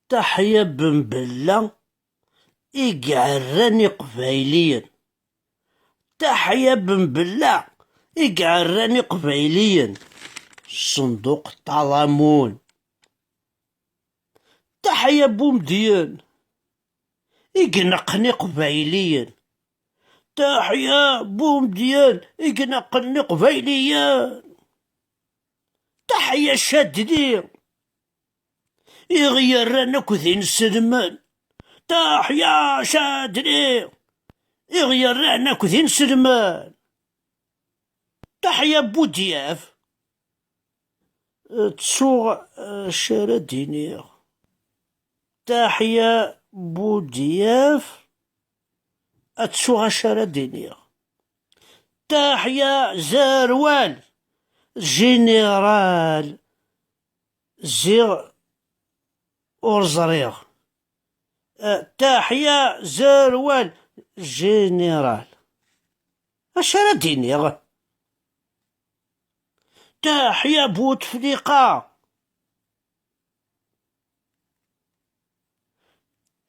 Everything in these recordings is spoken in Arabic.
تحيا بن بلة يقعراني قبايليا. تحيا بن بلة يقعراني قبايليا. صندوق الطالمون. تحيا بومديان يقنقني قبايليا. تحيا بومديان يقنقني قبايليا. تحيا شادني يغير رانا كذين السلمان. تحيا شادني يغير رانا كذين السلمان. تحيا بودياف تسوغ شارع دينير. تحيا بودياف تسوغ شارع دينير. تحيا زاروال جينيرال زيغ أورزريغ. تحيا زاروال جينيرال شارع دينير. تحيا بوتفليقة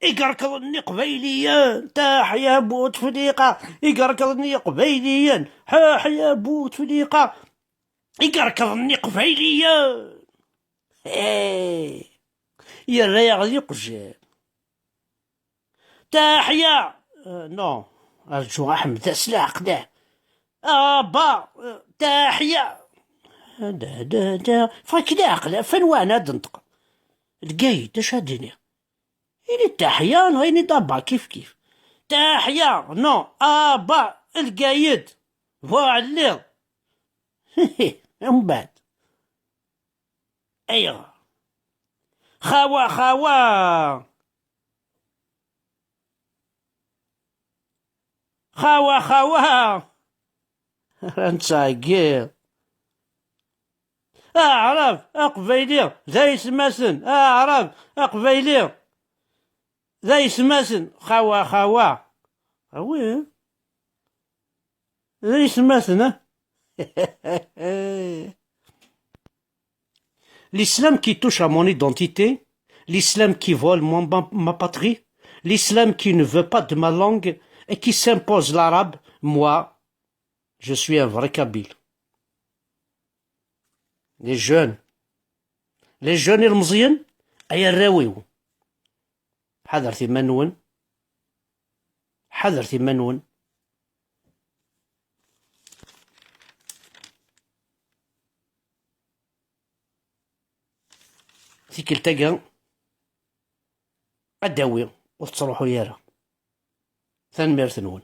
يقركضني قبيليا. تحيا بوتفليقة يقركضني قبيليا. تحيا بوتفليقة يقركضني قبيليا. يا الرياغ ذي قجال. تحيا نو أرجو أحمد أسلاق ده با. تحيا دا فاك دا عقله فين وانا دنطق القايد اش هاديني إلي تحيا غيني دابا كيف تحيا نو با القايد فواليض من بعد ايوا خوا خوا خوا خوا نتساقير أعرف أقبيلي ذا يسمسن. أعرف أقبيلي ذا يسمسن. خوا خوا وين ذا يسمسن. L'islam qui touche à mon identité, l'islam qui vole ma patrie, l'islam qui ne veut pas de ma langue et qui s'impose l'arabe, moi, je suis un vrai kabyle. Les jeunes المزيان أي الراويو حذر ثمانون. حذر ثمانون. ذيك التقى أداوي وتصروحوا يارا ثان ميرثنون.